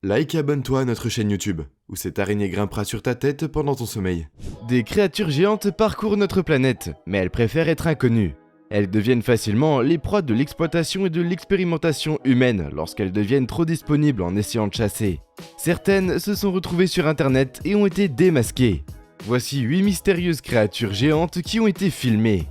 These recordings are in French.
Like et abonne-toi à notre chaîne YouTube, où cette araignée grimpera sur ta tête pendant ton sommeil. Des créatures géantes parcourent notre planète, mais elles préfèrent être inconnues. Elles deviennent facilement les proies de l'exploitation et de l'expérimentation humaine lorsqu'elles deviennent trop disponibles en essayant de chasser. Certaines se sont retrouvées sur internet et ont été démasquées. Voici 8 mystérieuses créatures géantes qui ont été filmées.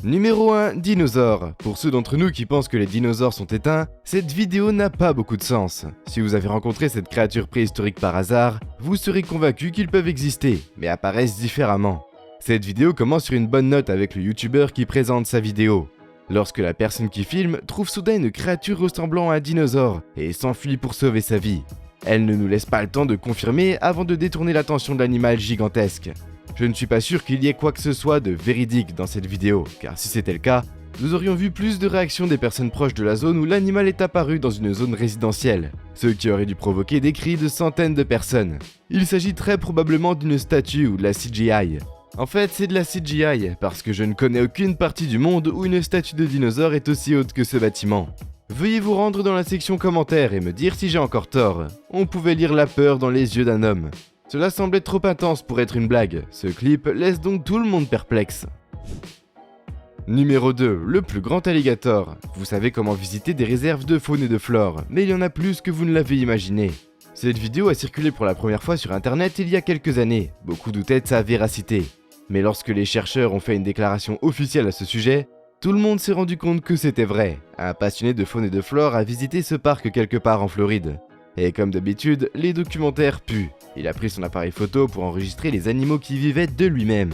Numéro 1, dinosaures. Pour ceux d'entre nous qui pensent que les dinosaures sont éteints, cette vidéo n'a pas beaucoup de sens. Si vous avez rencontré cette créature préhistorique par hasard, vous serez convaincu qu'ils peuvent exister, mais apparaissent différemment. Cette vidéo commence sur une bonne note avec le youtubeur qui présente sa vidéo. Lorsque la personne qui filme trouve soudain une créature ressemblant à un dinosaure et s'enfuit pour sauver sa vie. Elle ne nous laisse pas le temps de confirmer avant de détourner l'attention de l'animal gigantesque. Je ne suis pas sûr qu'il y ait quoi que ce soit de véridique dans cette vidéo, car si c'était le cas, nous aurions vu plus de réactions des personnes proches de la zone où l'animal est apparu dans une zone résidentielle, ce qui aurait dû provoquer des cris de centaines de personnes. Il s'agit très probablement d'une statue ou de la CGI. En fait, c'est de la CGI, parce que je ne connais aucune partie du monde où une statue de dinosaure est aussi haute que ce bâtiment. Veuillez vous rendre dans la section commentaires et me dire si j'ai encore tort. On pouvait lire la peur dans les yeux d'un homme. Cela semblait trop intense pour être une blague, ce clip laisse donc tout le monde perplexe. Numéro 2, le plus grand alligator. Vous savez comment visiter des réserves de faune et de flore, mais il y en a plus que vous ne l'avez imaginé. Cette vidéo a circulé pour la première fois sur internet il y a quelques années, beaucoup doutaient de sa véracité. Mais lorsque les chercheurs ont fait une déclaration officielle à ce sujet, tout le monde s'est rendu compte que c'était vrai. Un passionné de faune et de flore a visité ce parc quelque part en Floride. Et comme d'habitude, les documentaires puent. Il a pris son appareil photo pour enregistrer les animaux qui vivaient de lui-même.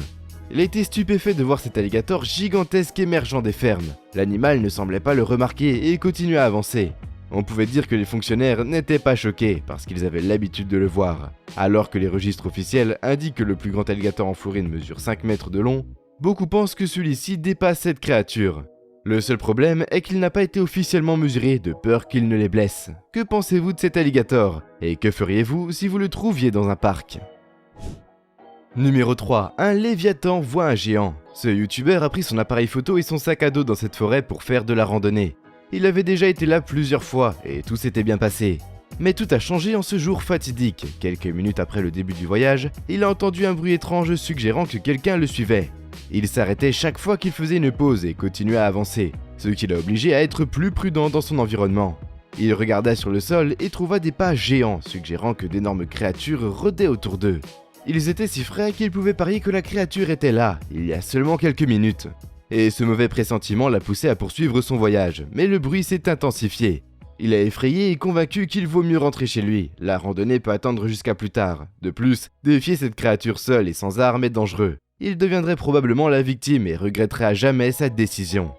Il a été stupéfait de voir cet alligator gigantesque émergeant des fermes. L'animal ne semblait pas le remarquer et continuait à avancer. On pouvait dire que les fonctionnaires n'étaient pas choqués parce qu'ils avaient l'habitude de le voir. Alors que les registres officiels indiquent que le plus grand alligator en Floride mesure 5 mètres de long, beaucoup pensent que celui-ci dépasse cette créature. Le seul problème est qu'il n'a pas été officiellement mesuré de peur qu'il ne les blesse. Que pensez-vous de cet alligator? Et que feriez-vous si vous le trouviez dans un parc? Numéro 3, un léviathan voit un géant. Ce youtubeur a pris son appareil photo et son sac à dos dans cette forêt pour faire de la randonnée. Il avait déjà été là plusieurs fois et tout s'était bien passé. Mais tout a changé en ce jour fatidique. Quelques minutes après le début du voyage, il a entendu un bruit étrange suggérant que quelqu'un le suivait. Il s'arrêtait chaque fois qu'il faisait une pause et continuait à avancer, ce qui l'a obligé à être plus prudent dans son environnement. Il regarda sur le sol et trouva des pas géants, suggérant que d'énormes créatures rôdaient autour d'eux. Ils étaient si frais qu'il pouvait parier que la créature était là, il y a seulement quelques minutes. Et ce mauvais pressentiment l'a poussé à poursuivre son voyage, mais le bruit s'est intensifié. Il est effrayé et convaincu qu'il vaut mieux rentrer chez lui, la randonnée peut attendre jusqu'à plus tard. De plus, défier cette créature seule et sans armes est dangereux. Il deviendrait probablement la victime et regretterait à jamais sa décision.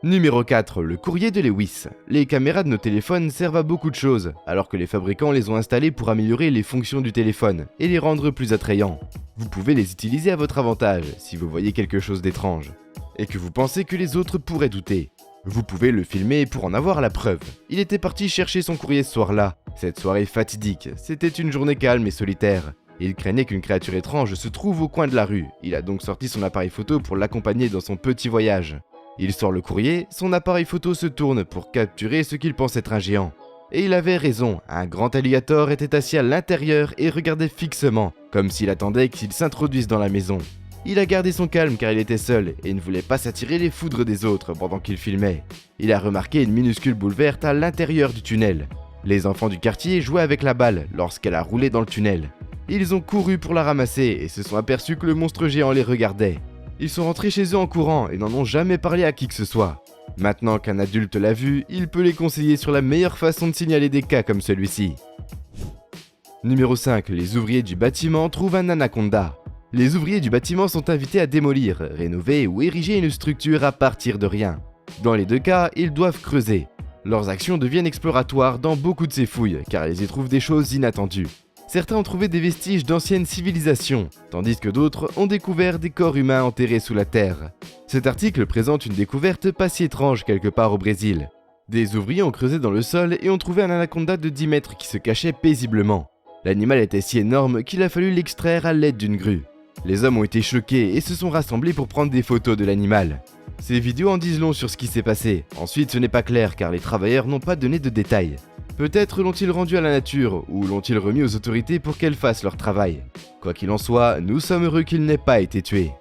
Numéro 4, le courrier de Lewis. Les caméras de nos téléphones servent à beaucoup de choses, alors que les fabricants les ont installées pour améliorer les fonctions du téléphone et les rendre plus attrayants. Vous pouvez les utiliser à votre avantage si vous voyez quelque chose d'étrange, et que vous pensez que les autres pourraient douter. Vous pouvez le filmer pour en avoir la preuve. Il était parti chercher son courrier ce soir-là. Cette soirée fatidique, c'était une journée calme et solitaire. Il craignait qu'une créature étrange se trouve au coin de la rue. Il a donc sorti son appareil photo pour l'accompagner dans son petit voyage. Il sort le courrier, son appareil photo se tourne pour capturer ce qu'il pense être un géant. Et il avait raison, un grand alligator était assis à l'intérieur et regardait fixement, comme s'il attendait qu'il s'introduise dans la maison. Il a gardé son calme car il était seul et ne voulait pas s'attirer les foudres des autres pendant qu'il filmait. Il a remarqué une minuscule boule verte à l'intérieur du tunnel. Les enfants du quartier jouaient avec la balle lorsqu'elle a roulé dans le tunnel. Ils ont couru pour la ramasser et se sont aperçus que le monstre géant les regardait. Ils sont rentrés chez eux en courant et n'en ont jamais parlé à qui que ce soit. Maintenant qu'un adulte l'a vu, il peut les conseiller sur la meilleure façon de signaler des cas comme celui-ci. Numéro 5, les ouvriers du bâtiment trouvent un anaconda. Les ouvriers du bâtiment sont invités à démolir, rénover ou ériger une structure à partir de rien. Dans les deux cas, ils doivent creuser. Leurs actions deviennent exploratoires dans beaucoup de ces fouilles, car ils y trouvent des choses inattendues. Certains ont trouvé des vestiges d'anciennes civilisations, tandis que d'autres ont découvert des corps humains enterrés sous la terre. Cet article présente une découverte pas si étrange quelque part au Brésil. Des ouvriers ont creusé dans le sol et ont trouvé un anaconda de 10 mètres qui se cachait paisiblement. L'animal était si énorme qu'il a fallu l'extraire à l'aide d'une grue. Les hommes ont été choqués et se sont rassemblés pour prendre des photos de l'animal. Ces vidéos en disent long sur ce qui s'est passé. Ensuite, ce n'est pas clair car les travailleurs n'ont pas donné de détails. Peut-être l'ont-ils rendu à la nature, ou l'ont-ils remis aux autorités pour qu'elles fassent leur travail. Quoi qu'il en soit, nous sommes heureux qu'il n'ait pas été tué.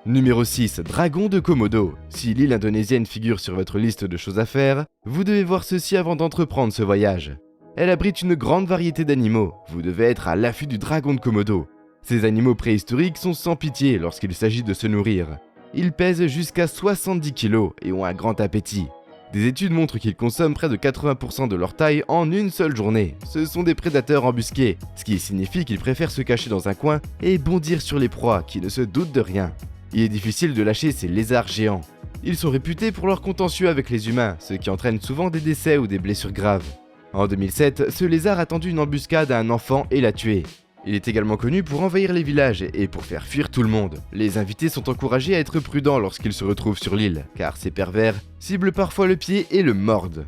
Numéro 6. Dragon de Komodo. Si l'île indonésienne figure sur votre liste de choses à faire, vous devez voir ceci avant d'entreprendre ce voyage. Elle abrite une grande variété d'animaux, vous devez être à l'affût du dragon de Komodo. Ces animaux préhistoriques sont sans pitié lorsqu'il s'agit de se nourrir. Ils pèsent jusqu'à 70 kg et ont un grand appétit. Des études montrent qu'ils consomment près de 80% de leur taille en une seule journée. Ce sont des prédateurs embusqués, ce qui signifie qu'ils préfèrent se cacher dans un coin et bondir sur les proies qui ne se doutent de rien. Il est difficile de lâcher ces lézards géants. Ils sont réputés pour leur contentieux avec les humains, ce qui entraîne souvent des décès ou des blessures graves. En 2007, ce lézard a tendu une embuscade à un enfant et l'a tué. Il est également connu pour envahir les villages et pour faire fuir tout le monde. Les invités sont encouragés à être prudents lorsqu'ils se retrouvent sur l'île, car ces pervers ciblent parfois le pied et le mordent.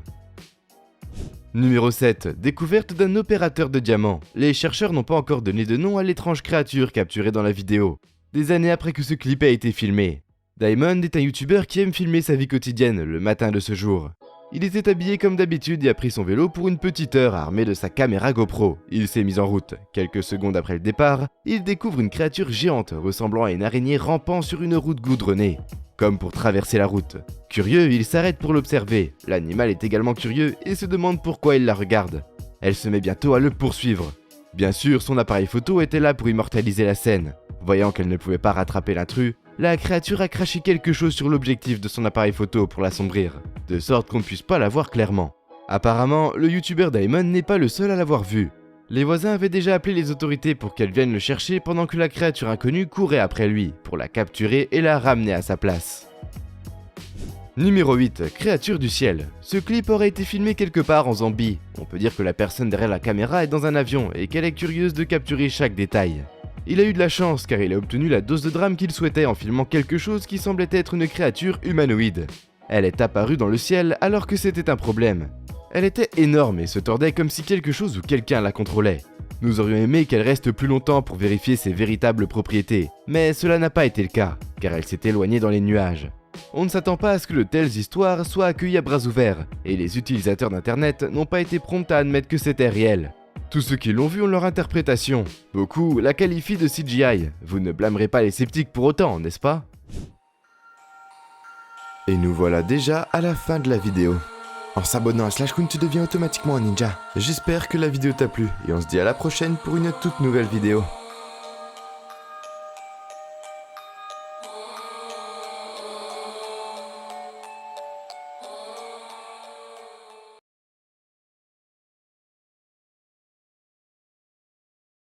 Numéro 7. Découverte d'un opérateur de diamants. Les chercheurs n'ont pas encore donné de nom à l'étrange créature capturée dans la vidéo, des années après que ce clip a été filmé. Diamond est un youtubeur qui aime filmer sa vie quotidienne le matin de ce jour. Il était habillé comme d'habitude et a pris son vélo pour une petite heure armé de sa caméra GoPro. Il s'est mis en route. Quelques secondes après le départ, il découvre une créature géante ressemblant à une araignée rampant sur une route goudronnée, comme pour traverser la route. Curieux, il s'arrête pour l'observer. L'animal est également curieux et se demande pourquoi il la regarde. Elle se met bientôt à le poursuivre. Bien sûr, son appareil photo était là pour immortaliser la scène. Voyant qu'elle ne pouvait pas rattraper l'intrus, la créature a craché quelque chose sur l'objectif de son appareil photo pour l'assombrir, de sorte qu'on ne puisse pas la voir clairement. Apparemment, le youtubeur Diamond n'est pas le seul à l'avoir vu. Les voisins avaient déjà appelé les autorités pour qu'elles viennent le chercher pendant que la créature inconnue courait après lui, pour la capturer et la ramener à sa place. Numéro 8. Créature du ciel. Ce clip aurait été filmé quelque part en Zambie. On peut dire que la personne derrière la caméra est dans un avion et qu'elle est curieuse de capturer chaque détail. Il a eu de la chance car il a obtenu la dose de drame qu'il souhaitait en filmant quelque chose qui semblait être une créature humanoïde. Elle est apparue dans le ciel alors que c'était un problème. Elle était énorme et se tordait comme si quelque chose ou quelqu'un la contrôlait. Nous aurions aimé qu'elle reste plus longtemps pour vérifier ses véritables propriétés, mais cela n'a pas été le cas, car elle s'est éloignée dans les nuages. On ne s'attend pas à ce que de telles histoires soient accueillies à bras ouverts, et les utilisateurs d'internet n'ont pas été prompts à admettre que c'était réel. Tous ceux qui l'ont vu ont leur interprétation. Beaucoup la qualifient de CGI. Vous ne blâmerez pas les sceptiques pour autant, n'est-ce pas? Et nous voilà déjà à la fin de la vidéo. En s'abonnant à Slashcoon, tu deviens automatiquement un ninja. J'espère que la vidéo t'a plu et on se dit à la prochaine pour une toute nouvelle vidéo.